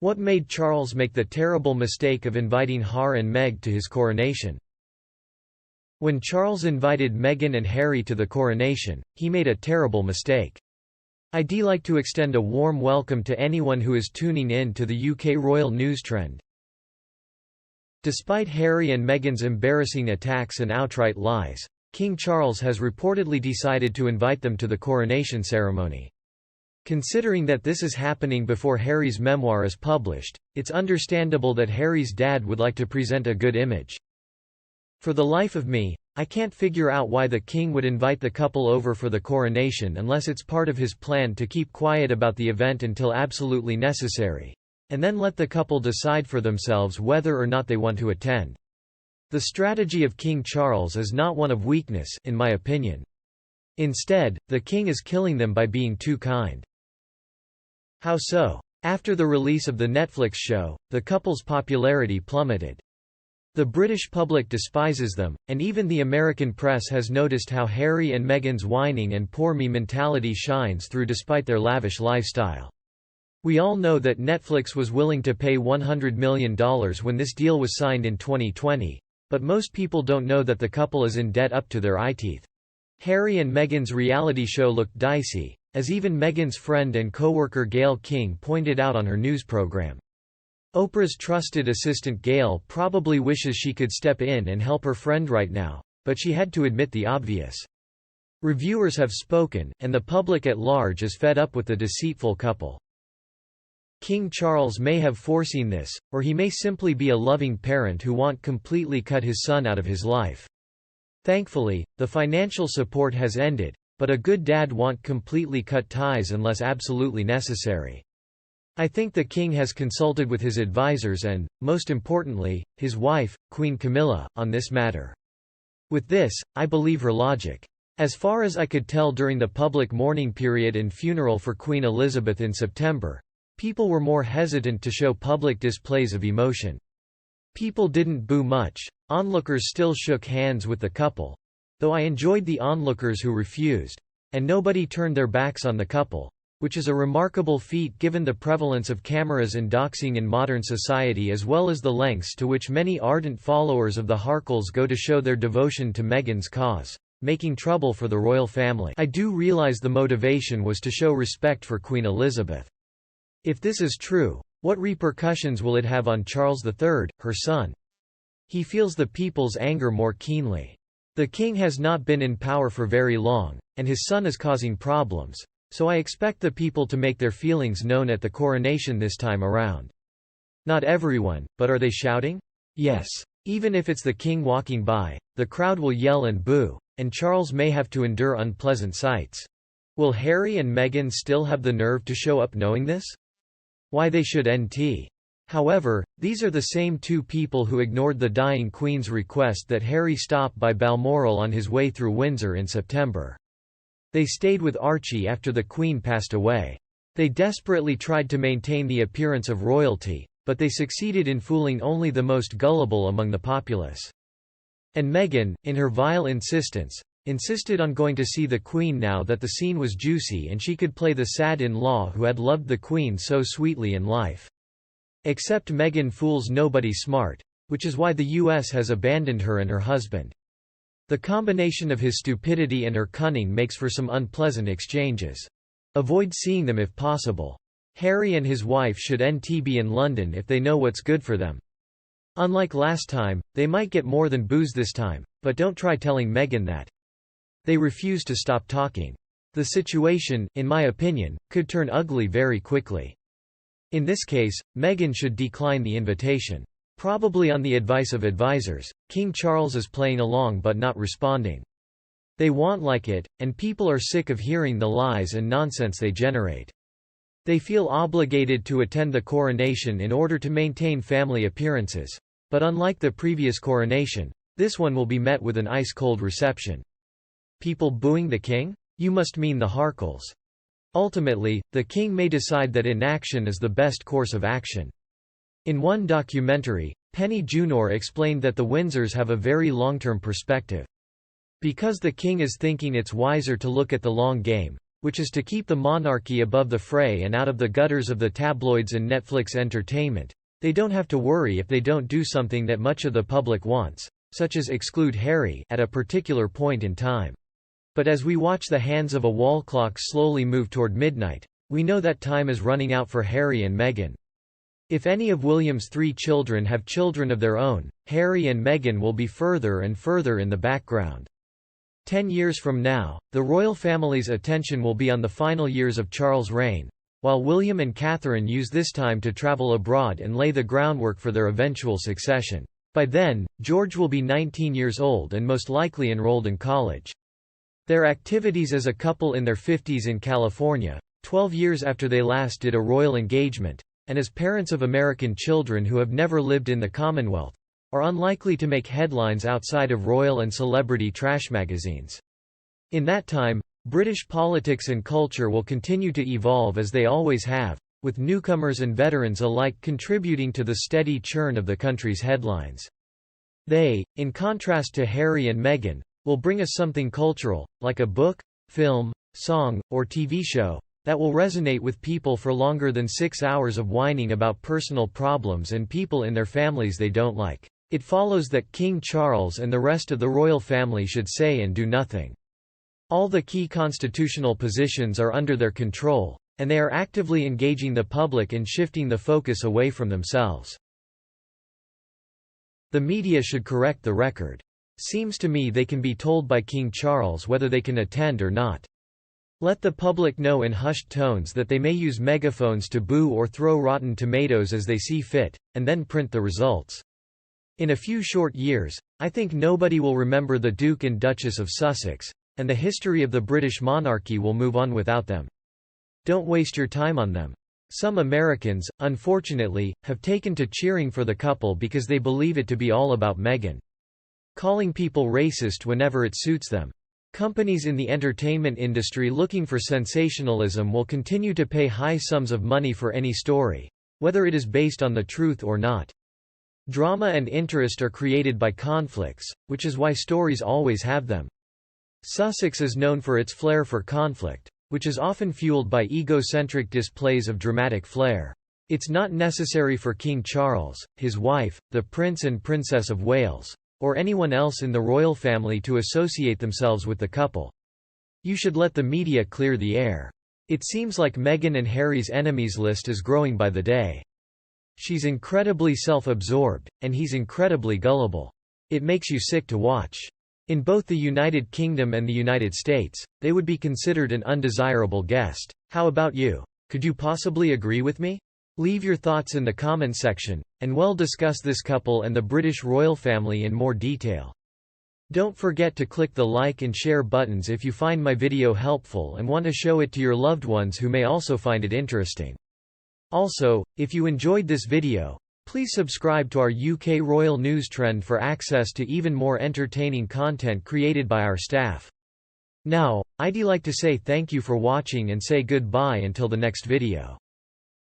What made Charles make the terrible mistake of inviting Harry and Meghan to his coronation? When Charles invited Meghan and Harry to the coronation, he made a terrible mistake. I'd like to extend a warm welcome to anyone who is tuning in to the UK royal news trend. Despite Harry and Meghan's embarrassing attacks and outright lies, King Charles has reportedly decided to invite them to the coronation ceremony. Considering that this is happening before Harry's memoir is published, it's understandable that Harry's dad would like to present a good image. For the life of me, I can't figure out why the king would invite the couple over for the coronation unless it's part of his plan to keep quiet about the event until absolutely necessary, and then let the couple decide for themselves whether or not they want to attend. The strategy of King Charles is not one of weakness, in my opinion. Instead, the king is killing them by being too kind. How so? After the release of the Netflix show, the couple's popularity plummeted. The British public despises them, and even the American press has noticed how Harry and Meghan's whining and poor me mentality shines through despite their lavish lifestyle. We all know that Netflix was willing to pay $100 million when this deal was signed in 2020, but most people don't know that the couple is in debt up to their eyeteeth. Harry and Meghan's reality show looked dicey, as even Meghan's friend and co-worker Gayle King pointed out on her news program. Oprah's trusted assistant Gayle probably wishes she could step in and help her friend right now, but she had to admit the obvious. Reviewers have spoken, and the public at large is fed up with the deceitful couple. King Charles may have foreseen this, or he may simply be a loving parent who won't completely cut his son out of his life. Thankfully, the financial support has ended, but a good dad won't completely cut ties unless absolutely necessary. I think the king has consulted with his advisors and, most importantly, his wife, Queen Camilla, on this matter. With this, I believe her logic. As far as I could tell during the public mourning period and funeral for Queen Elizabeth in September, people were more hesitant to show public displays of emotion. People didn't boo much. Onlookers still shook hands with the couple, though I enjoyed the onlookers who refused, and nobody turned their backs on the couple, which is a remarkable feat given the prevalence of cameras and doxing in modern society as well as the lengths to which many ardent followers of the Harkles go to show their devotion to Meghan's cause, making trouble for the royal family. I do realize the motivation was to show respect for Queen Elizabeth. If this is true, what repercussions will it have on Charles III, her son? He feels the people's anger more keenly. The king has not been in power for very long, and his son is causing problems. So I expect the people to make their feelings known at the coronation this time around. Not everyone, but are they shouting? Yes. Even if it's the king walking by, the crowd will yell and boo, and Charles may have to endure unpleasant sights. Will Harry and Meghan still have the nerve to show up knowing this? Why they should NT. However, these are the same two people who ignored the dying Queen's request that Harry stop by Balmoral on his way through Windsor in September. They stayed with Archie after the Queen passed away. They desperately tried to maintain the appearance of royalty, but they succeeded in fooling only the most gullible among the populace. And Meghan, in her vile insistence, insisted on going to see the Queen now that the scene was juicy and she could play the sad-in-law who had loved the Queen so sweetly in life. Except Meghan fools nobody smart, which is why the US has abandoned her and her husband. The combination of his stupidity and her cunning makes for some unpleasant exchanges. Avoid seeing them if possible. Harry and his wife should be in London if they know what's good for them. Unlike last time, they might get more than booze this time, but don't try telling Meghan that. They refuse to stop talking. The situation, in my opinion, could turn ugly very quickly. In this case, Meghan should decline the invitation. Probably on the advice of advisors, King Charles is playing along but not responding. They won't like it, and people are sick of hearing the lies and nonsense they generate. They feel obligated to attend the coronation in order to maintain family appearances. But unlike the previous coronation, this one will be met with an ice-cold reception. People booing the king? You must mean the Harkles. Ultimately, the king may decide that inaction is the best course of action. In one documentary, Penny Junor explained that the Windsors have a very long-term perspective. Because the king is thinking it's wiser to look at the long game, which is to keep the monarchy above the fray and out of the gutters of the tabloids and Netflix entertainment. They don't have to worry if they don't do something that much of the public wants, such as exclude Harry at a particular point in time. But as we watch the hands of a wall clock slowly move toward midnight, we know that time is running out for Harry and Meghan. If any of William's 3 children have children of their own, Harry and Meghan will be further and further in the background. 10 years from now, the royal family's attention will be on the final years of Charles' reign, while William and Catherine use this time to travel abroad and lay the groundwork for their eventual succession. By then, George will be 19 years old and most likely enrolled in college. Their activities as a couple in their 50s in California, 12 years after they last did a royal engagement, and as parents of American children who have never lived in the Commonwealth, are unlikely to make headlines outside of royal and celebrity trash magazines. In that time, British politics and culture will continue to evolve as they always have, with newcomers and veterans alike contributing to the steady churn of the country's headlines. They, in contrast to Harry and Meghan, will bring us something cultural, like a book, film, song, or TV show, that will resonate with people for longer than 6 hours of whining about personal problems and people in their families they don't like. It follows that King Charles and the rest of the royal family should say and do nothing. All the key constitutional positions are under their control, and they are actively engaging the public and shifting the focus away from themselves. The media should correct the record. Seems to me they can be told by King Charles whether they can attend or not. Let the public know in hushed tones that they may use megaphones to boo or throw rotten tomatoes as they see fit, and then print the results. In a few short years, I think nobody will remember the Duke and Duchess of Sussex, and the history of the British monarchy will move on without them. Don't waste your time on them. Some Americans, unfortunately, have taken to cheering for the couple because they believe it to be all about Meghan. Calling people racist whenever it suits them. Companies in the entertainment industry looking for sensationalism will continue to pay high sums of money for any story, whether it is based on the truth or not. Drama and interest are created by conflicts, which is why stories always have them. Sussex is known for its flair for conflict, which is often fueled by egocentric displays of dramatic flair. It's not necessary for King Charles, his wife, the Prince and Princess of Wales, or anyone else in the royal family to associate themselves with the couple. You should let the media clear the air. It seems like Meghan and Harry's enemies list is growing by the day. She's incredibly self-absorbed, and he's incredibly gullible. It makes you sick to watch. In both the United Kingdom and the United States, they would be considered an undesirable guest. How about you? Could you possibly agree with me? Leave your thoughts in the comment section, and we'll discuss this couple and the British royal family in more detail. Don't forget to click the like and share buttons if you find my video helpful and want to show it to your loved ones who may also find it interesting. Also, if you enjoyed this video, please subscribe to our UK Royal News Trend for access to even more entertaining content created by our staff. Now, I'd like to say thank you for watching and say goodbye until the next video.